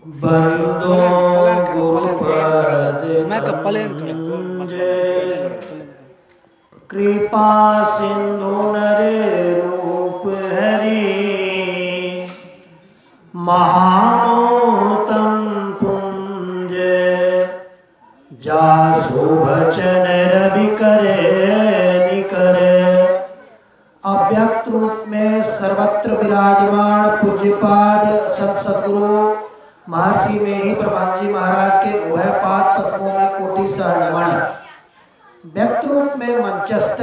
बंदो गुरुपद कुंजे कृपा सिंधु नरे रूप हरि महानोतम पुंज जासु वचन रवि करे निकरे। अव्यक्त रूप में सर्वत्र विराजमान पूज्यपाद संत सद्गुरु महर्षि में ही ब्रह्मा जी महाराज के उभय पाद पद्मों में कोटि शरणमण। व्यक्त रूप में मंचस्थ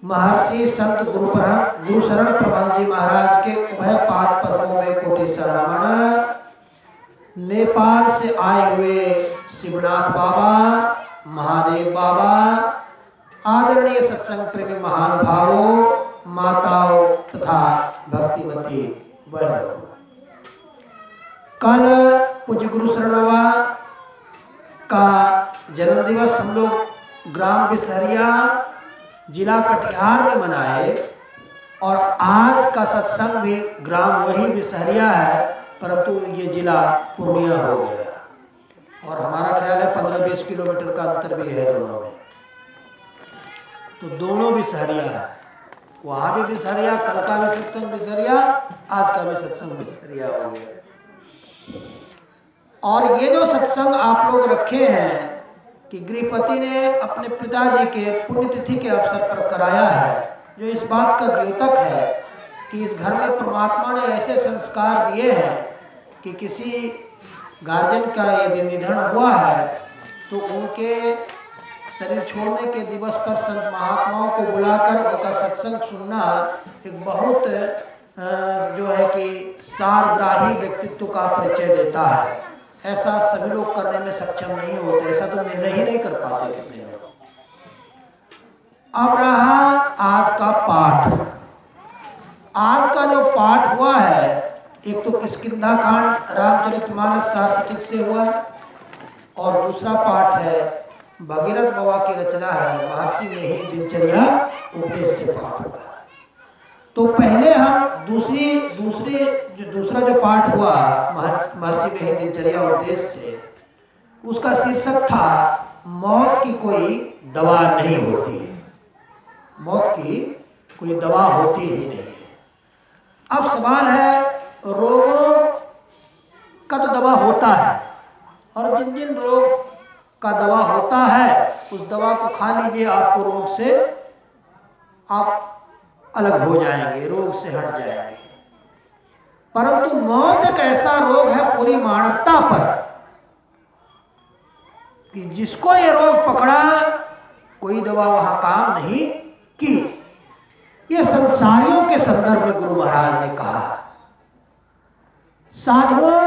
महर्षि संत गुरु शरण ब्रह्मा जी महाराज के उभय पाद पद्मों में कोटि शरणमण। नेपाल से आए हुए शिवनाथ बाबा, महादेव बाबा, आदरणीय सत्संग प्रेमी महानुभावों, माताओं तथा भक्तिमती बहनों, कल पूज्य गुरु शरण बाबा का जन्म दिवस हम लोग ग्राम बिसहरिया जिला कटिहार में मनाए और आज का सत्संग भी ग्राम वही बिसहरिया है, परंतु ये जिला पूर्णिया हो गया और हमारा ख्याल है 15-20 किलोमीटर का अंतर भी है दोनों में। तो दोनों बिसहरिया है, वहाँ भी बिसहरिया, कल का भी सत्संग बिसहरिया, आज का भी सत्संग बिसहरिया हो गया। और ये जो सत्संग आप लोग रखे हैं कि गृहपति ने अपने पिताजी के पुण्यतिथि के अवसर पर कराया है, जो इस बात का द्योतक है कि इस घर में परमात्मा ने ऐसे संस्कार दिए हैं कि किसी गार्जियन का यदि निधन हुआ है तो उनके शरीर छोड़ने के दिवस पर संत महात्माओं को बुलाकर उनका सत्संग सुनना एक बहुत जो है कि सारग्राही व्यक्तित्व का परिचय देता है। ऐसा सभी लोग करने में सक्षम नहीं होते, ऐसा तो निर्णय ही नहीं कर पाते कितने लोग। अब रहा आज का पाठ। आज का जो पाठ हुआ है, एक तो किष्किंधा कांड रामचरितमानस सारस्वती से हुआ और दूसरा पाठ है भगीरथ बाबा की रचना है महर्षि में ही दिनचर्या उपदेश से पाठ हुआ। तो पहले हम दूसरा जो पाठ हुआ महर्षि में ही दिनचर्या उपदेश से, उसका शीर्षक था मौत की कोई दवा नहीं होती। मौत की कोई दवा होती ही नहीं है। अब सवाल है, रोगों का तो दवा होता है और जिन जिन रोग का दवा होता है उस दवा को खा लीजिए, आपको रोग से आप अलग हो जाएंगे, रोग से हट जाएंगे। परंतु मौत एक ऐसा रोग है पूरी मानवता पर कि जिसको ये रोग पकड़ा कोई दवा वहां काम नहीं की। ये संसारियों के संदर्भ में गुरु महाराज ने कहा। साधुओं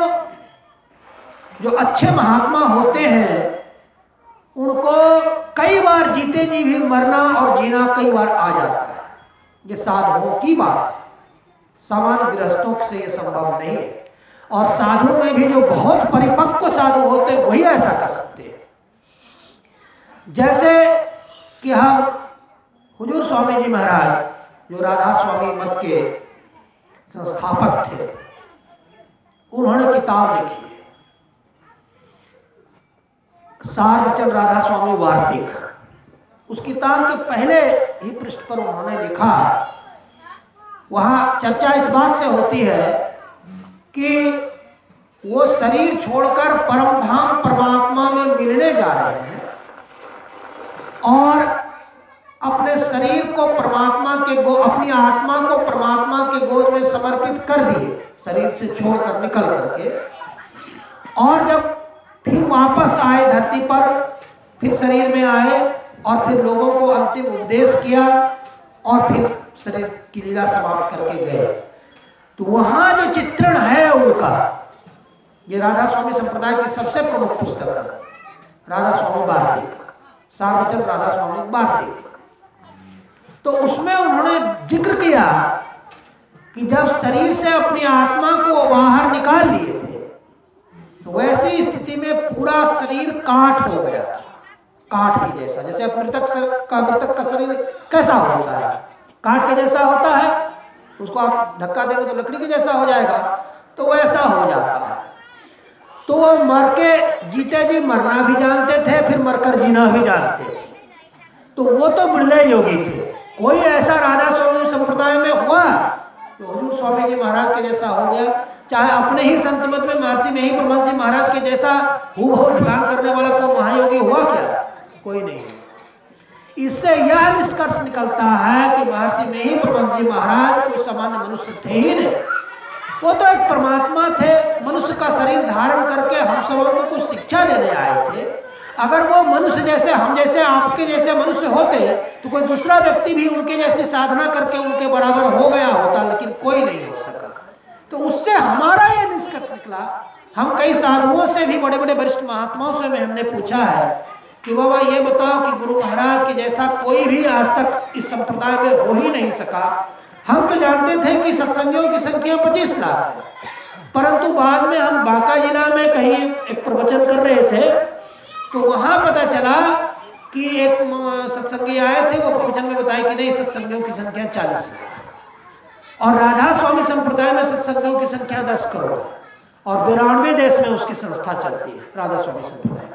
जो अच्छे महात्मा होते हैं उनको कई बार जीते जी भी मरना और जीना कई बार आ जाता है। ये साधुओं की बात है, सामान्य गृहस्थों से ये संभव नहीं है। और साधु में भी जो बहुत परिपक्व साधु होते हैं वही ऐसा कर सकते हैं। जैसे कि हम हुजूर स्वामी जी महाराज जो राधा स्वामी मत के संस्थापक थे, उन्होंने किताब लिखी है सार वचन राधा स्वामी वार्तिक। उस किताब के पहले ही पृष्ठ पर उन्होंने लिखा, वहां चर्चा इस बात से होती है कि वो शरीर छोड़कर परम धाम परमात्मा में मिलने जा रहे हैं और अपने शरीर को परमात्मा के अपनी आत्मा को परमात्मा के गोद में समर्पित कर दिए, शरीर से छोड़कर निकल करके। और जब फिर वापस आए धरती पर, फिर शरीर में आए और फिर लोगों को अंतिम उपदेश किया और फिर शरीर की लीला समाप्त करके गए। तो वहां जो चित्रण है उनका, ये राधा स्वामी संप्रदाय की सबसे प्रमुख पुस्तक है राधा स्वामी वार्तिक, सारवचन राधा स्वामी वार्तिक। तो उसमें उन्होंने जिक्र किया कि जब शरीर से अपनी आत्मा को बाहर निकाल लिए थे तो वैसी स्थिति में पूरा शरीर काठ हो गया था, काठ की जैसा। जैसे मृतक का शरीर कैसा होता है, काठ के जैसा होता है, उसको आप धक्का देंगे तो लकड़ी के जैसा हो जाएगा, तो वैसा हो जाता है। तो वो मर के जीते जी मरना भी जानते थे, फिर मरकर जीना भी जानते थे। तो वो तो बिरले योगी थे। कोई ऐसा राधा स्वामी संप्रदाय में हुआ तो हुजूर स्वामी जी महाराज के जैसा हो गया? चाहे अपने ही संत मत में महर्षि में ही परमहंस जी महाराज के जैसा हूबहू ध्यान करने वाला कोई महायोगी हुआ क्या? कोई नहीं। इससे यह निष्कर्ष निकलता है कि महर्षि में ही परमहंस जी महाराज कोई सामान्य मनुष्य थे ही नहीं। वो तो एक परमात्मा थे, मनुष्य का शरीर धारण करके हम सबों को कुछ शिक्षा देने आए थे। अगर वो मनुष्य जैसे, हम जैसे, आपके जैसे मनुष्य होते तो कोई दूसरा व्यक्ति भी उनके जैसी साधना करके उनके बराबर हो गया होता, लेकिन कोई नहीं हो सका। तो उससे हमारा यह निष्कर्ष निकला। हम कई साधुओं से भी, बड़े बड़े वरिष्ठ महात्माओं से हमने पूछा है कि बाबा ये बताओ कि गुरु महाराज के जैसा कोई भी आज तक इस संप्रदाय में हो ही नहीं सका। हम तो जानते थे कि सत्संगियों की संख्या 25 लाख है, परंतु बाद में हम बांका जिला में कहीं एक प्रवचन कर रहे थे तो वहाँ पता चला कि एक सत्संगी आए थे, वो प्रवचन में बताया कि नहीं, सत्संगियों की संख्या 40 लाख और राधा स्वामी संप्रदाय में सत्संगियों की संख्या 10 करोड़ और 92 देश में उसकी संस्था चलती है राधा स्वामी संप्रदाय की।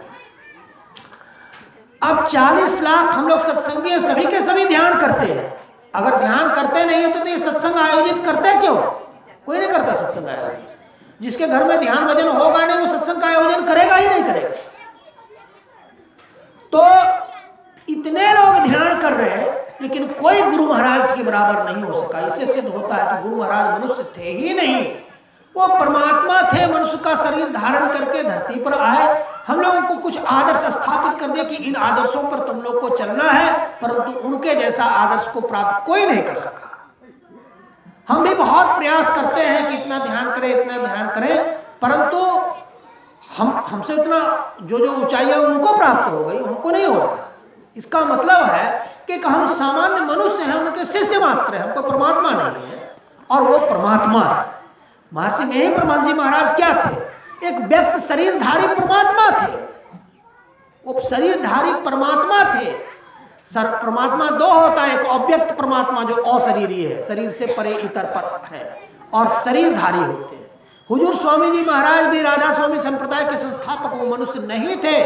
अब 40 लाख हम लोग सत्संगी सभी के सभी ध्यान करते हैं। अगर ध्यान करते नहीं है तो ये सत्संग आयोजित करते क्यों? कोई नहीं करता सत्संग आयोजित। जिसके घर में ध्यान भजन होगा नहीं वो सत्संग का आयोजन करेगा ही नहीं करेगा। तो इतने लोग ध्यान कर रहे हैं लेकिन कोई गुरु महाराज के बराबर नहीं हो सका। इससे सिद्ध होता है कि गुरु महाराज मनुष्य थे ही नहीं, वो परमात्मा थे। मनुष्य का शरीर धारण करके धरती पर आए, हम लोगों को कुछ आदर्श स्थापित कर दिया कि इन आदर्शों पर तुम लोग को चलना है, परंतु उनके जैसा आदर्श को प्राप्त कोई नहीं कर सका। हम भी बहुत प्रयास करते हैं कि इतना ध्यान करें, इतना ध्यान करें, परंतु हमसे उतना जो ऊंचाइयां उनको प्राप्त हो गई, हमको नहीं हो रहा। इसका मतलब है कि हम सामान्य मनुष्य हैं, उनके शिष्य मात्र हैं, हमको परमात्मा नहीं है और वो परमात्मा है। महर्षि में ही परमहंस जी महाराज क्या थे? एक व्यक्त शरीरधारी परमात्मा थे। वो शरीरधारी परमात्मा थे। परमात्मा दो होता है, एक अव्यक्त परमात्मा जो अशरीरी है, शरीर से परे इतर पर है, और शरीरधारी होते हैं। हुजूर स्वामी जी महाराज भी राधा स्वामी संप्रदाय के संस्थापक वो मनुष्य नहीं थे,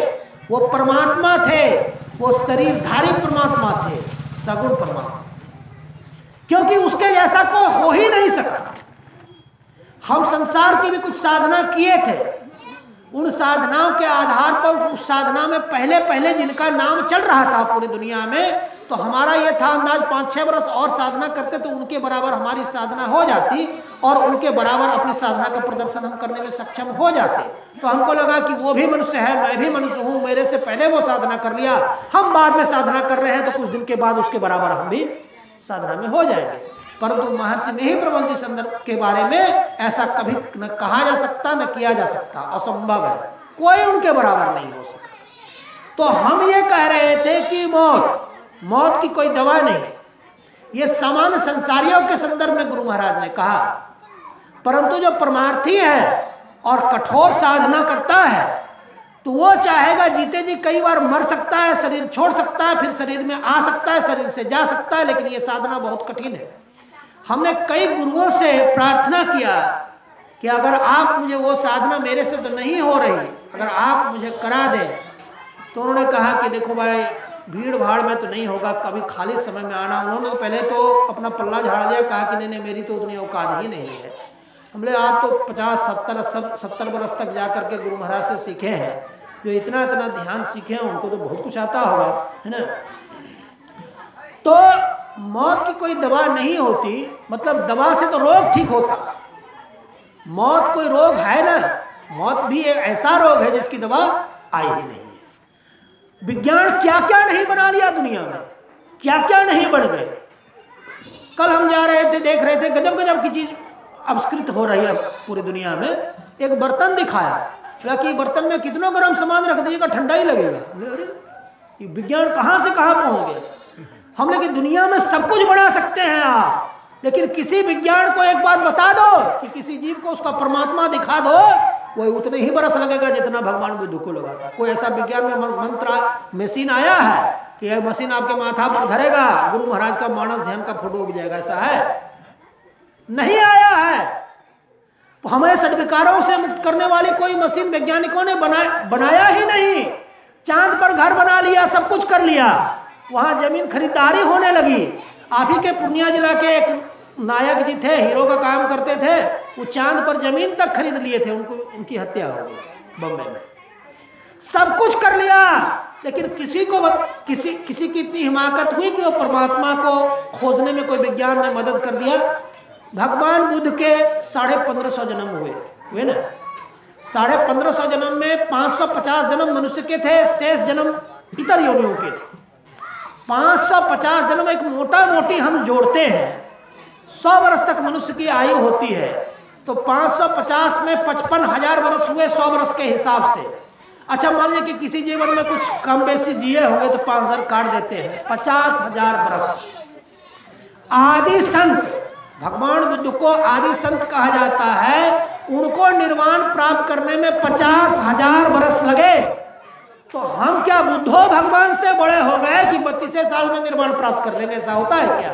वो परमात्मा थे, वो शरीरधारी परमात्मा थे, सगुण परमात्मा, क्योंकि उसके जैसा कोई हो ही नहीं सका। हम संसार की भी कुछ साधना किए थे, उन साधनाओं के आधार पर उस साधना में पहले पहले जिनका नाम चल रहा था पूरी दुनिया में, तो हमारा यह था अंदाज 5-6 वर्ष और साधना करते तो उनके बराबर हमारी साधना हो जाती और उनके बराबर अपनी साधना का प्रदर्शन हम करने में सक्षम हो जाते। तो हमको लगा कि वो भी मनुष्य है, मैं भी मनुष्य हूँ, मेरे से पहले वो साधना कर लिया, हम बाद में साधना कर रहे हैं तो कुछ दिन के बाद उसके बराबर हम भी साधना में हो जाएंगे। परंतु महर्षि में ही परमहंस जी संदर्भ के बारे में ऐसा कभी न कहा जा सकता न किया जा सकता, असंभव है, कोई उनके बराबर नहीं हो सका। तो हम ये कह रहे थे कि मौत की कोई दवा नहीं, ये सामान्य संसारियों के संदर्भ में गुरु महाराज ने कहा। परंतु जो परमार्थी है और कठोर साधना करता है तो वो चाहेगा जीते जी कई बार मर सकता है, शरीर छोड़ सकता है, फिर शरीर में आ सकता है, शरीर से जा सकता है, लेकिन ये साधना बहुत कठिन है। हमने कई गुरुओं से प्रार्थना किया कि अगर आप मुझे वो साधना, मेरे से तो नहीं हो रही, अगर आप मुझे करा दें, तो उन्होंने कहा कि देखो भाई भीड़ भाड़ में तो नहीं होगा, कभी खाली समय में आना। उन्होंने तो पहले तो अपना पल्ला झाड़ दिया, कहा कि नहीं मेरी तो उतनी औकात ही नहीं है। हमने आप तो 50-70 बरस तक जा कर के गुरु महाराज से सीखे हैं, जो इतना इतना ध्यान सीखे हैं उनको तो बहुत कुछ आता होगा, है ना। तो मौत की कोई दवा नहीं होती, मतलब दवा से तो रोग ठीक होता, मौत कोई रोग है ना, मौत भी एक ऐसा रोग है जिसकी दवा आई ही नहीं है। विज्ञान क्या क्या नहीं बना लिया दुनिया में, क्या क्या नहीं बढ़ गए। कल हम जा रहे थे, देख रहे थे गजब गजब की चीज आविष्कृत हो रही है पूरी दुनिया में। एक बर्तन दिखाया कि बर्तन में कितना गर्म सामान रख दीजिएगा ठंडा ही लगेगा। अरे ये विज्ञान कहाँ से कहाँ पहुंच गया। हमने कि दुनिया में सब कुछ बना सकते हैं आप, लेकिन किसी विज्ञान को एक बात बता दो कि किसी जीव को उसका परमात्मा दिखा दो, वो उतने ही बरस लगेगा जितना भगवान बुद्ध को लगा था। कोई ऐसा विज्ञान में मंत्र मशीन आया है कि यह मशीन आपके माथा पर धरेगा, गुरु महाराज का मानस ध्यान का फोटो उग जाएगा, ऐसा है? नहीं आया है। हमें षड्विकारों से मुक्त करने वाली कोई मशीन वैज्ञानिकों ने बनाया ही नहीं। चांद पर घर बना लिया, सब कुछ कर लिया, वहां जमीन खरीदारी होने लगी। आप ही के पूर्णिया जिला के एक नायक जी थे, हीरो का काम करते थे, वो चांद पर जमीन तक खरीद लिए थे, उनकी हत्या हो गई बम्बई में। सब कुछ कर लिया, लेकिन किसी की इतनी हिमाकत हुई कि वो परमात्मा को खोजने में कोई विज्ञान ने मदद कर दिया। भगवान बुद्ध के 1550 जन्म हुए ना। 1550 जन्म में 550 जन्म मनुष्य के थे, शेष जन्म इतर योनियों के थे। 550 जन्म एक मोटा मोटी हम जोड़ते हैं, 100 वर्ष तक मनुष्य की आयु होती है, तो 550 में 55,000 वर्ष हुए 100 वर्ष के हिसाब से। अच्छा, मान लीजिए कि किसी जीवन में कुछ कम बेसी जिए होंगे तो 5,000 काट देते हैं, 50,000 वर्ष। आदि संत, भगवान बुद्ध को आदि संत कहा जाता है, उनको निर्वाण प्राप्त करने में 50,000 वर्ष लगे। तो हम क्या बुद्धो भगवान से बड़े हो गए कि 32 साल में निर्वाण प्राप्त कर लेंगे? ऐसा होता है क्या?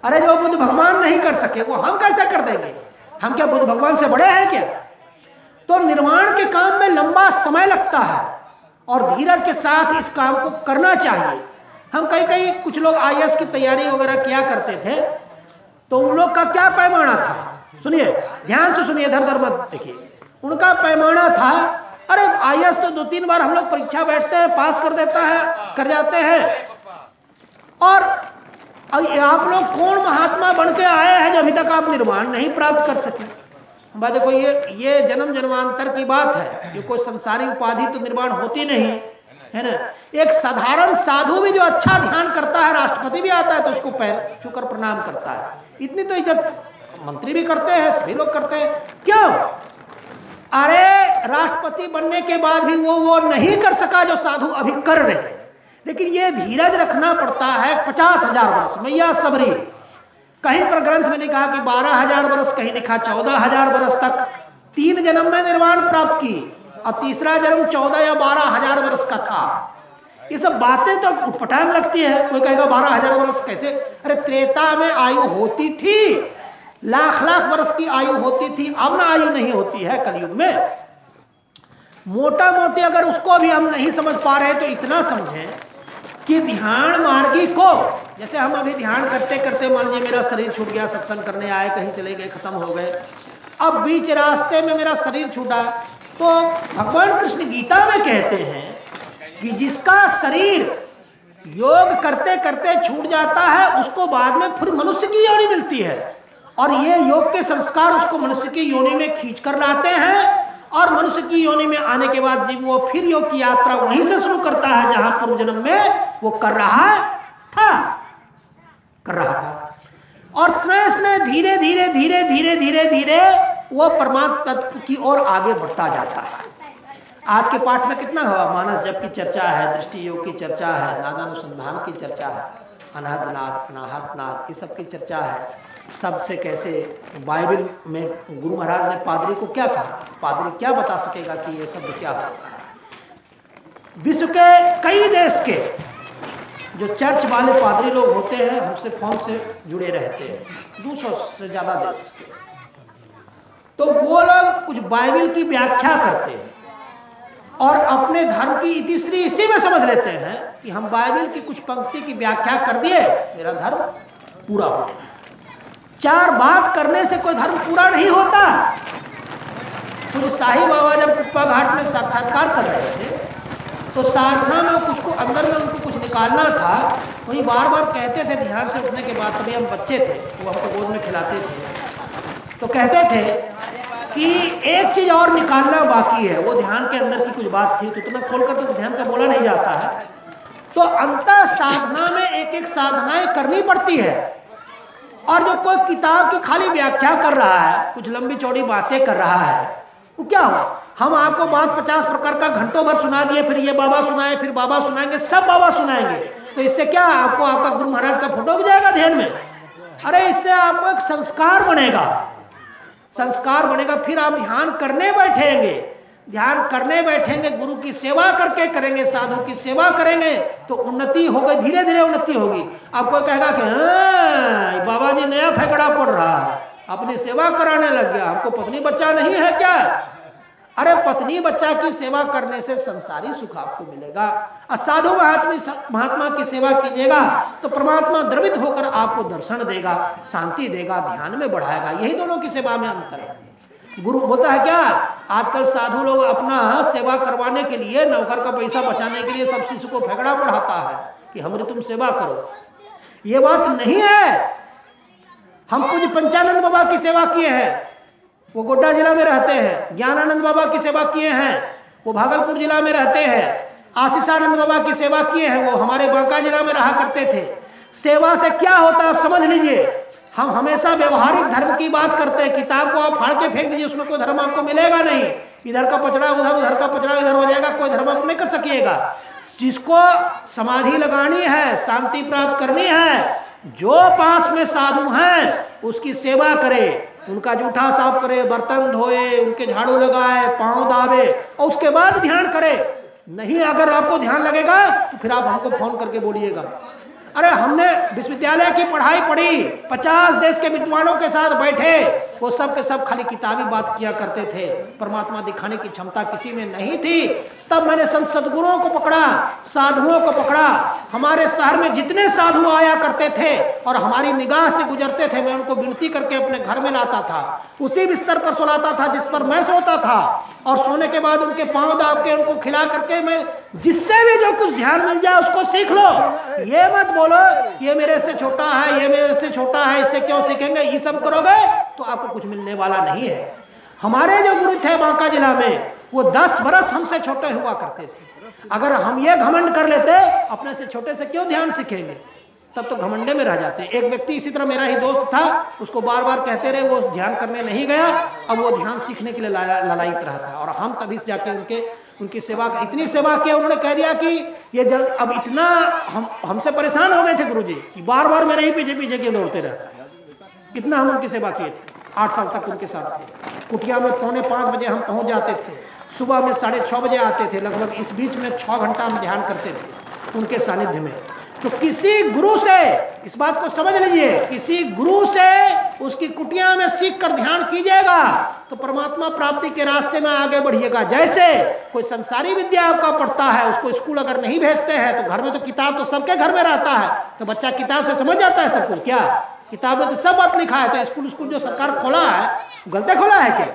अरे जो बुद्ध भगवान नहीं कर सके वो हम कैसे कर देंगे? हम क्या बुद्ध भगवान से बड़े हैं क्या? तो निर्वाण के काम में लंबा समय लगता है और धीरज के साथ इस काम को करना चाहिए। हम कई कुछ लोग IAS की तैयारी वगैरह किया करते थे, तो उन लोग का क्या पैमाना था? सुनिए, ध्यान से सुनिए, इधर उधर मत देखिए। उनका पैमाना था, अरे IAS तो 2-3 बार हम लोग परीक्षा बैठते हैं, पास कर जाते हैं, और आप लोग कौन महात्मा बन के आए हैं जो अभी तक आप निर्वाण नहीं प्राप्त कर सके? बात देखो, ये जन्म जन्मांतर की बात है। ये कोई संसारी उपाधि तो निर्वाण होती नहीं है ना। एक साधारण साधु भी जो अच्छा ध्यान करता है, राष्ट्रपति भी आता है तो उसको पैर छूकर प्रणाम करता है। इतनी तो इज्जत मंत्री भी करते हैं, सभी लोग करते हैं। क्यों? अरे राष्ट्रपति बनने के बाद भी वो नहीं कर सका जो साधु अभी कर रहे हैं। लेकिन ये धीरज रखना पड़ता है। 50,000 वर्ष, मैया सबरी, कहीं पर ग्रंथ में लिखा कि 12,000 वर्ष, कहीं लिखा 14,000 वर्ष तक 3 जन्म में निर्वाण प्राप्त की, और तीसरा जन्म 14 या 12,000 वर्ष का था। ये सब बातें तो उटपटांग लगती है। कोई कहेगा 12,000 वर्ष कैसे? अरे त्रेता में आयु होती थी, लाख वर्ष की आयु होती थी, अब ना आयु नहीं होती है कलयुग में। मोटा मोटी अगर उसको भी हम नहीं समझ पा रहे तो इतना समझें कि ध्यान मार्गी को, जैसे हम अभी ध्यान करते करते मान लीजिए मेरा शरीर छूट गया, सत्संग करने आए, कहीं चले गए, खत्म हो गए, अब बीच रास्ते में मेरा शरीर छूटा, तो भगवान कृष्ण गीता में कहते हैं कि जिसका शरीर योग करते करते छूट जाता है उसको बाद में फिर मनुष्य की योनि मिलती है, और ये योग के संस्कार उसको मनुष्य की योनि में खींच कर लाते हैं, और मनुष्य की योनि में आने के बाद जीव वो फिर योग की यात्रा वहीं से शुरू करता है जहां पूर्व जन्म में वो कर रहा था। और स्नेह स्नेह धीरे धीरे वो परमात्मा तत्व की ओर आगे बढ़ता जाता है। आज के पाठ में कितना हुआ? मानस जप की चर्चा है, दृष्टि योग की चर्चा है, नादानुसंधान की चर्चा है, अनाहतनाद अनाहतनाद, ये सब की चर्चा है। सबसे कैसे बाइबल में गुरु महाराज ने पादरी को क्या कहा, पादरी क्या बता सकेगा कि ये शब्द क्या होता है? विश्व के कई देश के जो चर्च वाले पादरी लोग होते हैं हमसे फोन से जुड़े रहते हैं, 200 से ज़्यादा देश के, तो वो लोग कुछ बाइबल की व्याख्या करते हैं और अपने धर्म की इतिश्री इसी में समझ लेते हैं कि हम बाइबल की कुछ पंक्ति की व्याख्या कर दिए, मेरा धर्म पूरा हो गया। 4 बात करने से कोई धर्म पूरा नहीं होता। कुछ साईं बाबा जब कुप्पा घाट में साक्षात्कार कर रहे थे तो साधना में कुछ को अंदर में उनको कुछ निकालना था, वही बार बार कहते थे ध्यान से उठने के बाद, तभी हम बच्चे थे वो हमको गोद में खिलाते थे, तो कहते थे कि एक चीज़ और निकालना बाकी है। वो ध्यान के अंदर की कुछ बात थी, तो इतना खोलकर तो ध्यान का बोला नहीं जाता है। तो अंतर साधना में एक साधनाएं करनी पड़ती है, और जो कोई किताब की खाली व्याख्या कर रहा है, कुछ लंबी चौड़ी बातें कर रहा है, वो क्या हुआ? हम आपको बात 50 प्रकार का घंटों भर सुना दिए, फिर ये बाबा सुनाए, फिर बाबा सुनाएंगे, सब बाबा सुनाएंगे, तो इससे क्या आपको आपका गुरु महाराज का फोटो भी जाएगा ध्यान में? अरे इससे आपको एक संस्कार बनेगा, फिर आप ध्यान करने बैठेंगे, गुरु की सेवा करके करेंगे, साधु की सेवा करेंगे, तो उन्नति होगी, धीरे धीरे उन्नति होगी। आपको कहेगा कि हाँ बाबा जी नया फेंकड़ा पड़ रहा है, अपनी सेवा कराने लग गया। हमको पत्नी बच्चा नहीं है क्या? अरे पत्नी बच्चा की सेवा करने से संसारी सुख आपको मिलेगा। साधु महात्मा की सेवा कीजिएगा तो परमात्मा द्रवित होकर आपको दर्शन देगा, शांति देगा, ध्यान में बढ़ाएगा। यही दोनों की सेवा में अंतर है। गुरु बोलता है क्या, आजकल साधु लोग अपना सेवा करवाने के लिए, नौकर का पैसा बचाने के लिए सब शिष्य को फेंकड़ा पढ़ाता है कि हमारी तुम सेवा करो। ये बात नहीं है। हम पूज्य पंचानंद बाबा की सेवा किए हैं, वो गोड्डा जिला में रहते हैं। ज्ञानानंद बाबा की सेवा किए हैं, वो भागलपुर जिला में रहते हैं। आशीषानंद बाबा की सेवा किए हैं, वो हमारे बांका जिला में रहा करते थे। सेवा से क्या होता है आप समझ लीजिए। हम हमेशा व्यवहारिक धर्म की बात करते हैं। किताब को आप फाड़ के फेंक दीजिए, उसमें कोई धर्म आपको मिलेगा नहीं। इधर का पचड़ा उधर, उधर का पचड़ा इधर हो जाएगा, कोई धर्म आप नहीं कर सकिएगा। जिसको समाधि लगानी है, शांति प्राप्त करनी है, जो पास में साधु हैं उसकी सेवा करे, उनका जूठा साफ करे, बर्तन धोए, उनके झाड़ू लगाए, पांव दाबे और उसके बाद ध्यान करे। नहीं अगर आपको ध्यान लगेगा तो फिर आप हमको फोन करके बोलिएगा। अरे हमने विश्वविद्यालय की पढ़ाई पढ़ी, 50 देश के विद्वानों के साथ बैठे, वो सब के सब खाली किताबी बात किया करते थे, परमात्मा दिखाने की क्षमता किसी में नहीं थी। तब मैंने संत सद्गुरुओं को पकड़ा, साधुओं को पकड़ा। हमारे शहर में जितने साधु आया करते थे और हमारी निगाह से गुजरते थे, मैं उनको विनती करके अपने घर में लाता था। उसी बिस्तर पर सुलाता था जिस पर मैं सोता था, और सोने के बाद उनके पांव दाब के उनको खिला करके, मैं जिससे भी जो कुछ ध्यान मिल जाए उसको सीख लो। ये मत बोलो ये मेरे से छोटा है, ये मेरे से छोटा है, इससे क्यों सीखेंगे। ये सब करोगे तो आपको कुछ मिलने वाला नहीं है। हमारे जो गुरु थे बांका जिला में, वो 10 बरस हमसे छोटे हुआ करते थे। अगर हम ये घमंड कर लेते अपने से छोटे से क्यों ध्यान सीखेंगे, तब तो घमंडे में रह जाते। एक व्यक्ति इसी तरह मेरा ही दोस्त था, उसको बार बार कहते रहे, वो ध्यान करने नहीं गया। अब वो ध्यान सीखने के लिए ललायित रहता है। और हम तभी से जाके उनकी सेवा, इतनी सेवा की, उन्होंने कह दिया कि ये जल्द, अब इतना हमसे परेशान हो गए थे गुरुजी कि बार बार मेरे ही पीछे पीछे क्यों दौड़ते रहता है। कितना हम उनकी सेवा किए थे, 8 साल तक उनके साथ थे। कुटिया में 4:45 बजे हम पहुंच जाते थे, सुबह में 6:30 बजे आते थे। लगभग इस बीच में 6 घंटा हम ध्यान करते थे उनके सानिध्य में। तो किसी गुरु से, इस बात को समझ लीजिए, किसी गुरु से उसकी कुटिया में सीख कर ध्यान कीजिएगा तो परमात्मा प्राप्ति के रास्ते में आगे बढ़िएगा। जैसे कोई संसारी विद्या आपका पढ़ता है, उसको स्कूल अगर नहीं भेजते हैं तो घर में तो किताब तो सबके घर में रहता है, तो बच्चा किताब से समझ जाता है सब कुछ। क्या किताब में तो सब बात लिखा है। तो स्कूल जो सरकार खोला है, गलत खोला है क्या?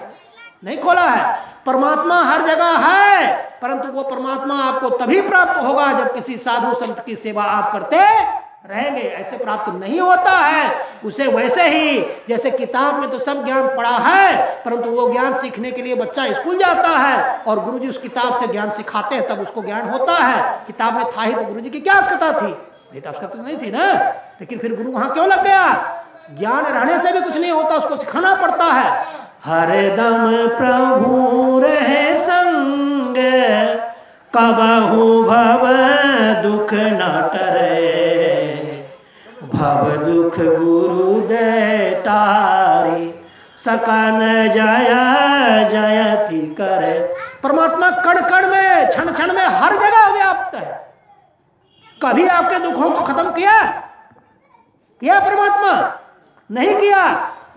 नहीं खोला है। परमात्मा हर जगह है, परंतु वो परमात्मा आपको तभी प्राप्त होगा जब किसी साधु संत की सेवा आप करते रहेंगे। ऐसे प्राप्त नहीं होता है उसे। वैसे ही जैसे किताब में तो सब ज्ञान पढ़ा है, परंतु वो ज्ञान सीखने के लिए बच्चा स्कूल जाता है और गुरुजी उस किताब से ज्ञान सिखाते हैं, तब उसको ज्ञान होता है। किताब में था ही तो गुरुजी की क्या आवश्यकता थी? आवश्यकता नहीं थी ना। लेकिन फिर गुरु वहां क्यों लग गया? ज्ञान रहने से भी कुछ नहीं होता, उसको सिखाना पड़ता है। हरदम प्रभु रहे संग, कबहु भव दुख न टरे, भव दुख गुरु दे टारी, सकन जय जयति करे। परमात्मा कण कण में, क्षण क्षण में, हर जगह व्याप्त है। कभी आपके दुखों को खत्म किया परमात्मा? नहीं किया।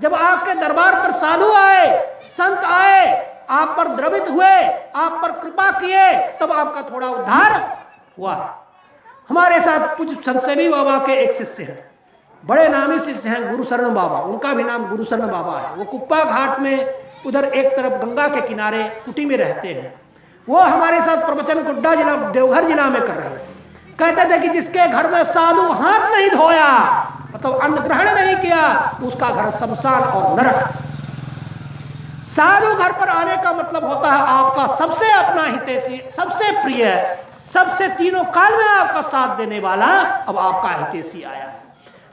जब आपके दरबार पर साधु आए, संत आए, आप पर द्रवित हुए, आप पर कृपा किए, तब आपका थोड़ा उद्धार हुआ। हमारे साथ कुछ संतसेवी बाबा के एक शिष्य हैं, बड़े नामी शिष्य हैं, गुरुशरण बाबा। उनका भी नाम गुरुशरण बाबा है। वो कुप्पा घाट में उधर एक तरफ गंगा के किनारे कुटी में रहते हैं। वो हमारे साथ प्रवचन गोड्डा जिला, देवघर जिला में कर रहे थे। कहते थे कि जिसके घर में साधु हाथ नहीं धोया, मतलब अन्न ग्रहण नहीं किया, उसका घर शमशान और नरक। साधु घर पर आने का मतलब होता है आपका सबसे अपना हितैषी, सबसे प्रिय, सबसे तीनों काल में आपका साथ देने वाला अब आपका हितैषी आया है।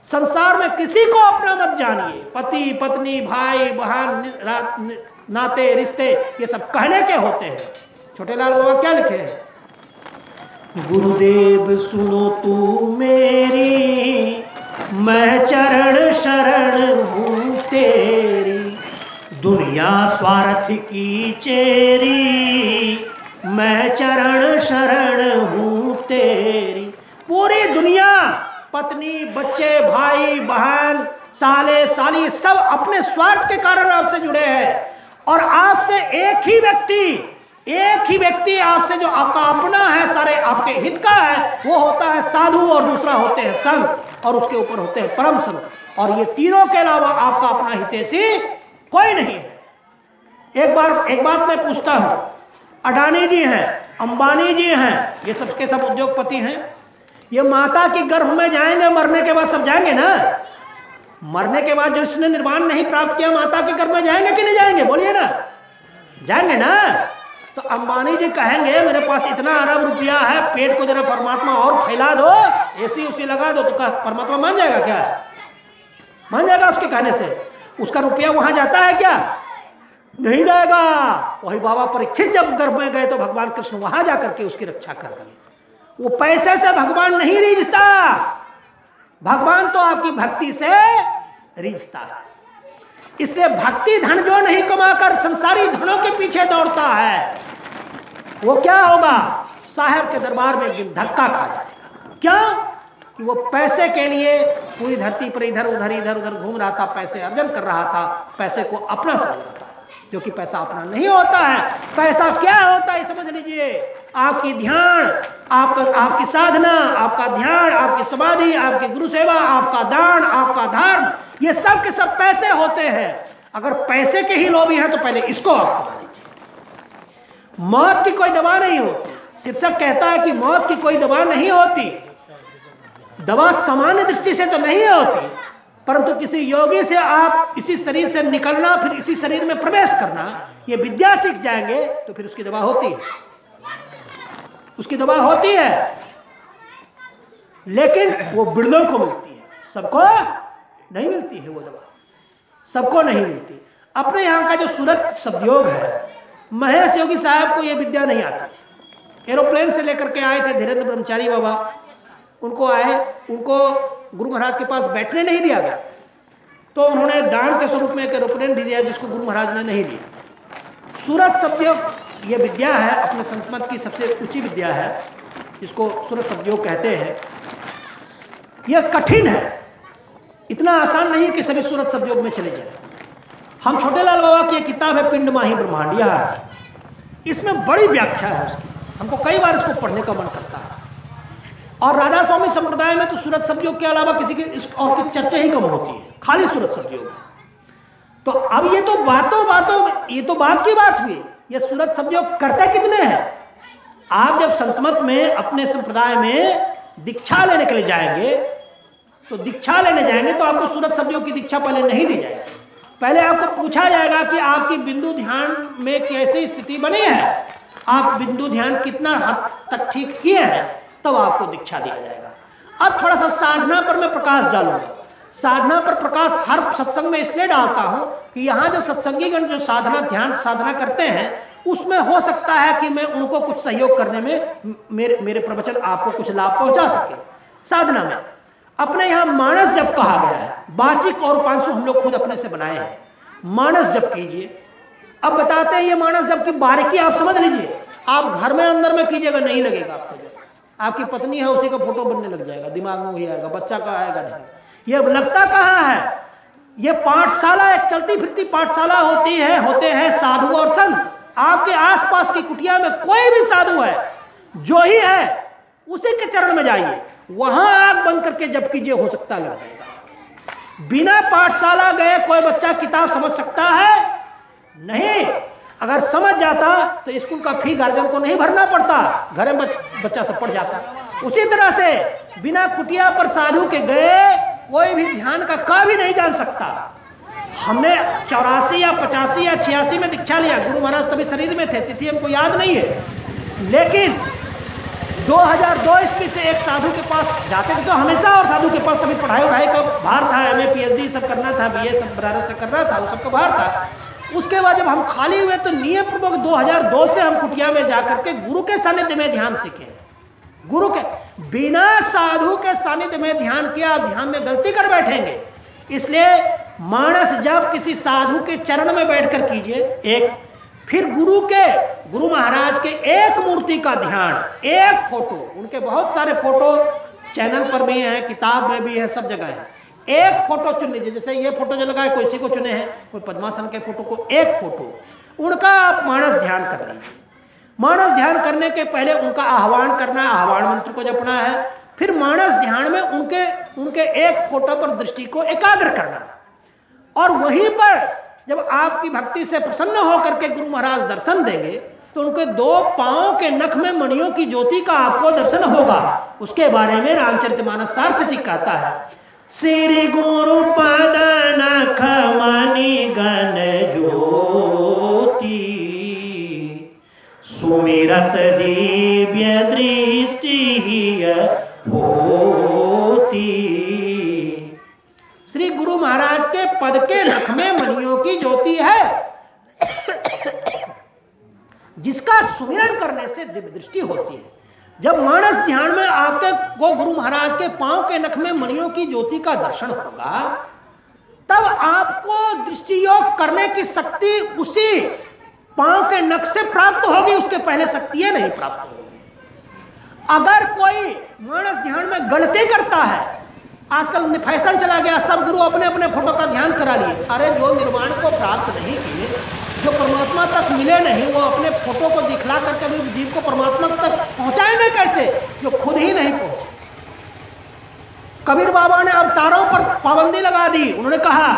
संसार में किसी को अपना मत जानिए। पति पत्नी, भाई बहन, नाते रिश्ते, ये सब कहने के होते हैं। छोटे लाल बाबा क्या लिखे हैं? गुरुदेव सुनो तू मेरी, मैं चरण शरण हूँ तेरी, दुनिया स्वार्थ की चेरी, मैं चरण शरण हूँ तेरी। पूरी दुनिया पत्नी, बच्चे, भाई, बहन, साले, साली सब अपने स्वार्थ के कारण आपसे जुड़े हैं। और आपसे एक ही व्यक्ति आपसे जो आपका अपना है, सारे आपके हित का है, वो होता है साधु, और दूसरा होते हैं संत, और उसके ऊपर होते हैं परम संत। और ये तीनों के अलावा आपका अपना हितैषी कोई नहीं है। एक बात मैं पूछता हूं, अडानी जी हैं, अंबानी जी हैं, ये सबके सब उद्योगपति हैं, ये माता के गर्भ में जाएंगे, मरने के बाद सब जाएंगे ना? मरने के बाद जिसने निर्वाण नहीं प्राप्त किया, माता के गर्भ में जाएंगे कि नहीं जाएंगे? बोलिए ना, जाएंगे ना? तो अंबानी जी कहेंगे मेरे पास इतना अरब रुपया है, पेट को जरा परमात्मा और फैला दो, एसी उसी लगा दो, तो परमात्मा मान जाएगा क्या? मान जाएगा उसके कहने से? उसका रुपया वहां जाता है क्या? नहीं जाएगा। वही बाबा परीक्षित जब गर्भ में गए तो भगवान कृष्ण वहां जाकर के उसकी रक्षा कर दिए। वो पैसे से भगवान नहीं रिझता, भगवान तो आपकी भक्ति से रिझता है। इसलिए भक्ति धन जो नहीं कमाकर संसारी धनों के पीछे दौड़ता है, वो क्या होगा? साहब के दरबार में एक दिन धक्का खा जाएगा। क्यों? कि वो पैसे के लिए पूरी धरती पर इधर उधर घूम रहा था, पैसे अर्जन कर रहा था, पैसे को अपना समझ रहा था, जो कि पैसा अपना नहीं होता है। पैसा क्या होता है समझ लीजिए, आपकी ध्यान, आपकी साधना, आपका ध्यान, आपकी समाधि, आपकी गुरु सेवा, आपका दान, आपका धर्म, ये सब के सब पैसे होते हैं। अगर पैसे के ही लोभी हैं तो पहले इसको आप कमा लीजिए। मौत की कोई दवा नहीं होती। शीर्षक कहता है कि मौत की कोई दवा नहीं होती। दवा सामान्य दृष्टि से तो नहीं होती, परंतु किसी योगी से आप इसी शरीर से निकलना, फिर इसी शरीर में प्रवेश करना, ये विद्या सीख जाएंगे तो फिर उसकी दवा होती है, उसकी दवा होती है। लेकिन वो बिरलों को मिलती है, सबको नहीं मिलती है वो दवा, सबको नहीं मिलती। अपने यहाँ का जो सूरत शब्दयोग है, महेश योगी साहब को ये विद्या नहीं आती थी। एरोप्लेन से लेकर के आए थे धीरेन्द्र ब्रह्मचारी बाबा, उनको गुरु महाराज के पास बैठने नहीं दिया गया, तो उन्होंने दान के स्वरूप में एक एरोप्लेन भी दिया, जिसको गुरु महाराज ने नहीं दिया। सूरत शब्दयोग ये विद्या है, अपने संत मत की सबसे ऊंची विद्या है, जिसको सूरत शब्दयोग कहते हैं। यह कठिन है, इतना आसान नहीं कि सभी सूरत शब्दयोग में चले जाए। हम छोटे लाल बाबा की एक किताब है पिंड माही ब्रह्मांड, इसमें बड़ी व्याख्या है उसकी, हमको कई बार इसको पढ़ने का मन करता है। और राधा स्वामी संप्रदाय में तो सूरत शब्दयोग के अलावा किसी की और की चर्चा ही कम होती है, खाली सूरत शब्दयोग। तो अब ये तो बातों में, ये तो बात की बात हुई, ये सूरत शब्दयोग करते कितने हैं? आप जब संतमत में अपने संप्रदाय में दीक्षा लेने के लिए जाएंगे, तो दीक्षा लेने जाएंगे तो आपको सूरत शब्दयोग की दीक्षा पहले नहीं दी जाएगी। पहले आपको पूछा जाएगा कि आपकी बिंदु ध्यान में कैसी स्थिति बनी है, आप बिंदु ध्यान कितना हद तक ठीक किए हैं, तब आपको दीक्षा दिया जाएगा। अब थोड़ा सा साधना पर मैं प्रकाश डालूंगा। साधना पर प्रकाश हर सत्संग में इसलिए डालता हूं कि यहाँ जो सत्संगीगण जो साधना ध्यान साधना करते हैं, उसमें हो सकता है कि मैं उनको कुछ सहयोग करने में मेरे प्रवचन आपको कुछ लाभ पहुंचा सके। साधना में अपने यहाँ मानस जप कहा गया है, बाचिक और 500 हम लोग खुद अपने से बनाए हैं। मानस जप कीजिए। अब बताते हैं ये मानस जप की बारीकी आप समझ लीजिए। आप घर में अंदर में कीजिएगा, नहीं लगेगा आपको। आपकी पत्नी है, उसी का फोटो बनने लग जाएगा, दिमाग में वही आएगा, बच्चा का आएगा ध्यान। ये लगता कहाँ है? ये पाठशाला, एक चलती फिरती पाठशाला होते हैं साधु और संत। आपके आसपास की कुटिया में कोई भी साधु है, जो ही है, उसी के चरण में जाइए, वहां आंख बंद करके जप कीजिए, हो सकता लग जाएगा। बिना पाठशाला गए कोई बच्चा किताब समझ सकता है? नहीं। अगर समझ जाता तो स्कूल का फी गार्जियन को नहीं भरना पड़ता, घर में बच्चा सब पढ़ जाता। उसी तरह से बिना कुटिया पर साधु के गए कोई भी ध्यान का भी नहीं जान सकता। हमने 84 या 85 या 86 में दीक्षा लिया, गुरु महाराज तभी शरीर में थे, तिथि हमको याद नहीं है। लेकिन 2002 ईस्वी से एक साधु के पास जाते थे, तो हमेशा, और साधु के पास तभी पढ़ाई का भार था, MA PhD सब करना था, BA सब बनारस से करना था, वो सबका भार था। उसके बाद जब हम खाली हुए तो नियम पूर्वक 2002 से हम कुटिया में जाकर के गुरु के सानिध्य में ध्यान सीखे। गुरु के बिना साधु के सानिध्य में ध्यान किया, आप ध्यान में गलती कर बैठेंगे। इसलिए मानस जब किसी साधु के चरण में बैठकर कीजिए, एक, फिर गुरु महाराज के एक मूर्ति का ध्यान, एक फोटो, उनके बहुत सारे फोटो चैनल पर भी है, किताब में भी है, सब जगह है। एक फोटो चुन लीजिए, जैसे ये फोटो जो लगा है कोई इसी को चुने हैं, कोई पद्मासन के फोटो को, एक फोटो उनका आप मानस ध्यान कर लीजिए। मानस ध्यान करने के पहले उनका आह्वान करना है, आह्वान मंत्र को जपना है। फिर मानस ध्यान में उनके एक फोटो पर दृष्टि को एकाग्र करना है। और वहीं पर जब आपकी भक्ति से प्रसन्न होकर के गुरु महाराज दर्शन देंगे तो उनके 2 पांव के नख में मणियों की ज्योति का आपको दर्शन होगा। उसके बारे में रामचरितमानस सारस्वती कहता है, श्री गुरु पद नख मणि गण ज्योति, सुमिरत दिव्य दृष्टि होती। श्री गुरु महाराज के पद के नख में मणियों की ज्योति है, जिसका सुमिरन करने से दिव्य दृष्टि होती है। जब मानस ध्यान में आपके को गुरु महाराज के पांव के नख में मणियों की ज्योति का दर्शन होगा, तब आपको दृष्टि योग करने की शक्ति उसी पांव के नख से प्राप्त होगी, उसके पहले शक्ति नहीं प्राप्त होगी। अगर कोई मानस ध्यान में गलती करता है, आजकल फैशन चला गया, सब गुरु अपने अपने फोटो का ध्यान करा लिए। अरे जो निर्वाण को प्राप्त नहीं किए, जो परमात्मा तक मिले नहीं, वो अपने फोटो को दिखला करके भी जीव को परमात्मा तक पहुंचाएंगे कैसे, जो खुद ही नहीं पहुंचे। कबीर बाबा ने अवतारों पर पाबंदी लगा दी। उन्होंने कहा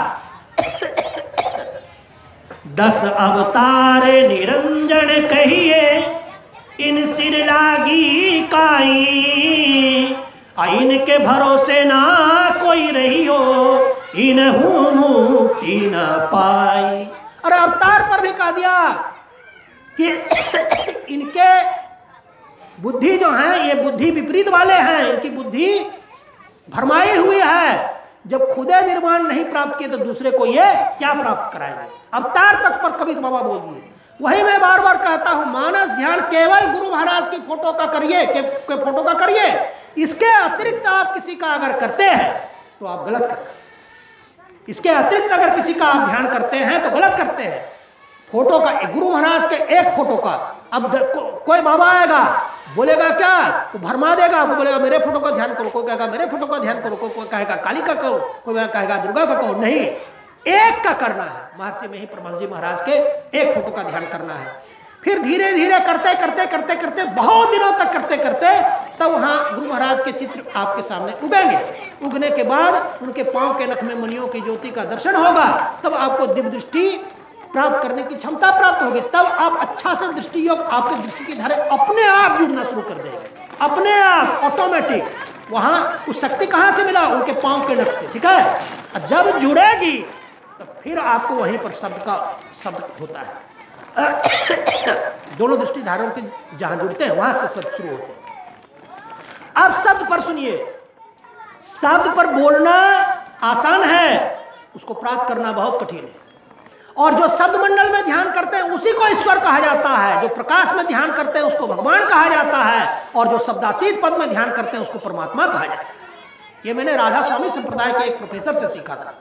10 अवतार निरंजन कहिए, इन सिर लागी काई, इनके भरोसे ना कोई रही हो, इनहु मुक्ति न पाई। और अवतार पर भी कह दिया कि इनके बुद्धि जो है, ये बुद्धि विपरीत वाले हैं, इनकी बुद्धि भरमाई हुई है। जब खुदे निर्वाण नहीं प्राप्त किए तो दूसरे को ये क्या प्राप्त कराएंगे। अवतार तक पर कबीर बाबा बोल दिए। वही मैं बार बार कहता हूं, मानस ध्यान केवल गुरु महाराज की फोटो का करिए, के फोटो का करिए। इसके अतिरिक्त आप किसी का अगर करते हैं तो आप गलत करते हैं। इसके अतिरिक्त अगर किसी का आप ध्यान करते हैं तो गलत करते हैं। फोटो का, गुरु महाराज के एक फोटो का, अब कोई बाबा आएगा बोलेगा क्या, वो भरमा देगा आपको, बोलेगा मेरे फोटो का ध्यान करो, कोई कहेगा मेरे फोटो का ध्यान करो, कोई कहेगा काली का करो, कोई कहेगा दुर्गा का करो। नहीं, एक का करना है। महर्षि में ही परमहंस जी महाराज के एक फोटो का ध्यान करना है। फिर धीरे धीरे करते करते करते करते बहुत दिनों तक करते करते तब वहाँ गुरु महाराज के चित्र आपके सामने उगेंगे। उगने के बाद उनके पांव के नख में मणियों की ज्योति का दर्शन होगा, तब आपको दिव्य दृष्टि प्राप्त करने की क्षमता प्राप्त होगी। तब आप अच्छा से दृष्टि योग, आपकी दृष्टि की धारे अपने आप जुड़ना शुरू कर देंगे, अपने आप ऑटोमेटिक। वहाँ उस शक्ति कहाँ से मिला, उनके पांव के नख से, ठीक है। जब जुड़ेगी तो फिर आपको वहीं पर शब्द होता है। दोनों दृष्टि धारों के जहां जुड़ते हैं वहां से शब्द शुरू होते हैं। अब शब्द पर सुनिए, शब्द पर बोलना आसान है, उसको प्राप्त करना बहुत कठिन है। और जो शब्द मंडल में ध्यान करते हैं उसी को ईश्वर कहा जाता है, जो प्रकाश में ध्यान करते हैं उसको भगवान कहा जाता है, और जो शब्दातीत पद में ध्यान करते हैं उसको परमात्मा कहा जाता है। ये मैंने राधा स्वामी संप्रदाय के एक प्रोफेसर से सीखा था।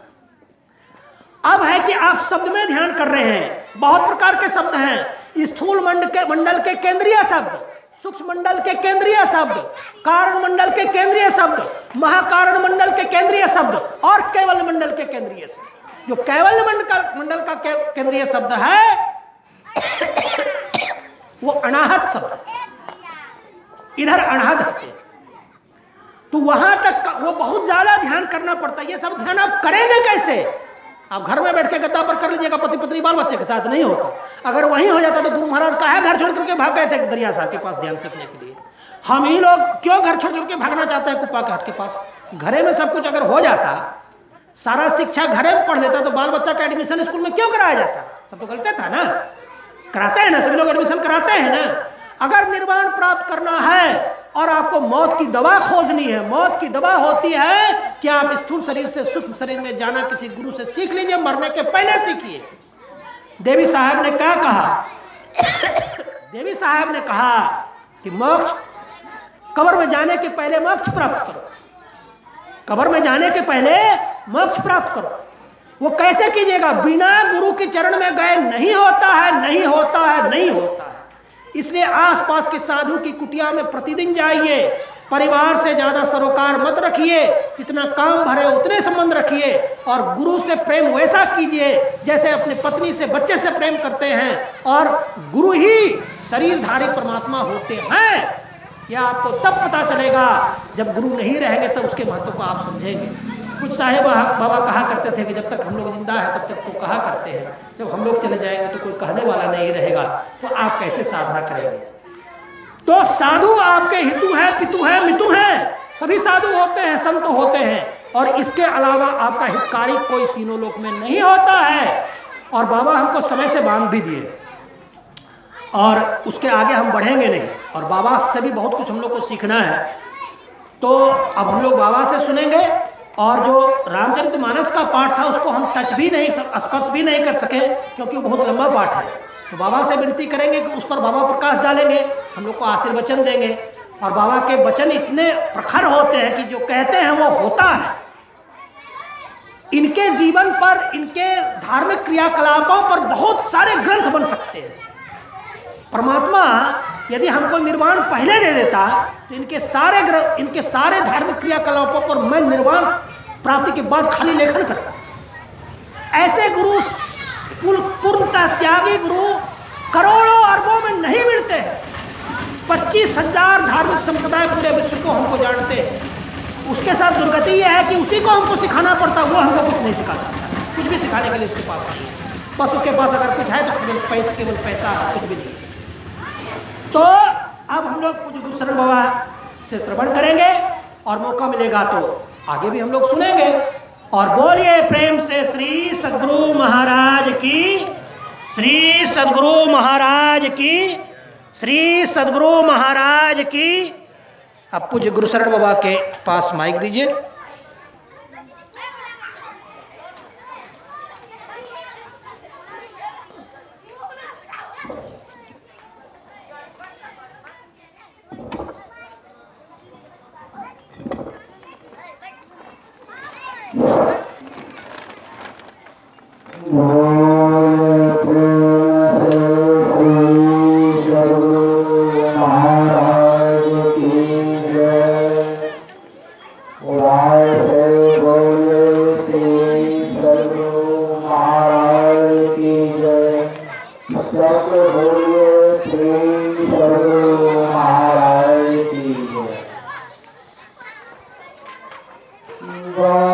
अब है कि आप शब्द में ध्यान कर रहे हैं, बहुत प्रकार के शब्द हैं। स्थूल मंडल के केंद्रीय शब्द, सूक्ष्म मंडल के केंद्रीय शब्द, कारण मंडल के केंद्रीय शब्द, महाकारण मंडल के केंद्रीय शब्द और कैवल्य मंडल के केंद्रीय शब्द। जो कैवल्य मंडल का केंद्रीय शब्द है वो अनाहत शब्द, इधर अनाहत होते हैं, तो वहां तक वो बहुत ज्यादा ध्यान करना पड़ता है। ये सब ध्यान आप करेंगे कैसे? आप घर में बैठ के गद्दा पर कर लीजिएगा, पति पत्नी बाल बच्चे के साथ नहीं होता। अगर वहीं हो जाता तो गुरु महाराज काहे घर छोड़ करके भाग गए थे दरिया साहब के पास ध्यान सीखने के लिए। हम ही लोग क्यों घर छोड़ छोड़ के भागना चाहते हैं कुप्पा घाट के पास? घरे में सब कुछ अगर हो जाता, सारा शिक्षा घरे में पढ़ लेता, तो बाल बच्चा का एडमिशन स्कूल में क्यों कराया जाता? सब तो गलत था ना, कराते हैं ना, सभी लोग एडमिशन कराते हैं ना। अगर निर्वाण प्राप्त करना है और आपको मौत की दवा खोजनी है, मौत की दवा होती है कि आप स्थूल शरीर से सूक्ष्म शरीर में जाना किसी गुरु से सीख लीजिए, मरने के पहले सीखिए। देवी साहब ने क्या कहा? देवी साहब ने कहा कि मोक्ष, कब्र में जाने के पहले मोक्ष प्राप्त करो, कब्र में जाने के पहले मोक्ष प्राप्त करो। वो कैसे कीजिएगा? बिना गुरु के चरण में गए नहीं होता है, नहीं होता है, नहीं होता है। इसलिए आसपास के साधु की कुटिया में प्रतिदिन जाइए, परिवार से ज़्यादा सरोकार मत रखिए, जितना काम भरे उतने संबंध रखिए, और गुरु से प्रेम वैसा कीजिए जैसे अपनी पत्नी से, बच्चे से प्रेम करते हैं। और गुरु ही शरीरधारी परमात्मा होते हैं, यह आपको तब पता चलेगा जब गुरु नहीं रहेंगे, तब उसके महत्व को आप समझेंगे। कुछ साहेब बाबा कहा करते थे कि जब तक हम लोग जिंदा हैं तब तक तो कहा करते हैं, जब हम लोग चले जाएंगे तो कोई कहने वाला नहीं रहेगा, तो आप कैसे साधना करेंगे। तो साधु आपके हितु हैं, पितु हैं, मितु हैं, सभी साधु होते हैं, संत होते हैं, और इसके अलावा आपका हितकारी कोई तीनों लोक में नहीं होता है। और बाबा हमको समय से बांध भी दिए, और उसके आगे हम बढ़ेंगे नहीं, और बाबा से भी बहुत कुछ हम लोग को सीखना है। तो अब हम लोग बाबा से सुनेंगे, और जो रामचरितमानस का पाठ था उसको हम टच भी नहीं, स्पर्श भी नहीं कर सके, क्योंकि वो बहुत लंबा पाठ है। तो बाबा से विनती करेंगे कि उस पर बाबा प्रकाश डालेंगे, हम लोग को आशीर्वचन देंगे। और बाबा के वचन इतने प्रखर होते हैं कि जो कहते हैं वो होता है। इनके जीवन पर, इनके धार्मिक क्रियाकलापों पर बहुत सारे ग्रंथ बन सकते हैं। परमात्मा यदि हमको निर्वाण पहले दे देता तो इनके सारे धार्मिक क्रियाकलापों पर मैं निर्वाण प्राप्ति के बाद खाली लेखन करता। ऐसे गुरु, पूर्णतः त्यागी गुरु करोड़ों अरबों में नहीं मिलते हैं। 25,000 धार्मिक संप्रदाय पूरे विश्व को हमको जानते हैं। उसके साथ दुर्गति यह है कि उसी को हमको सिखाना पड़ता, वो हमको कुछ नहीं सिखा सकता। कुछ भी सिखाने के लिए उसके पास नहीं है। बस उसके पास अगर कुछ है तो केवल पैसा है, कुछ भी नहीं। तो अब हम लोग पूज्य गुरुशरण बाबा से श्रवण करेंगे, और मौका मिलेगा तो आगे भी हम लोग सुनेंगे। और बोलिए प्रेम से श्री सद्गुरु महाराज की, श्री सद्गुरु महाराज की, श्री सद्गुरु महाराज की। अब पूज्य गुरुशरण बाबा के पास माइक दीजिए। Bye.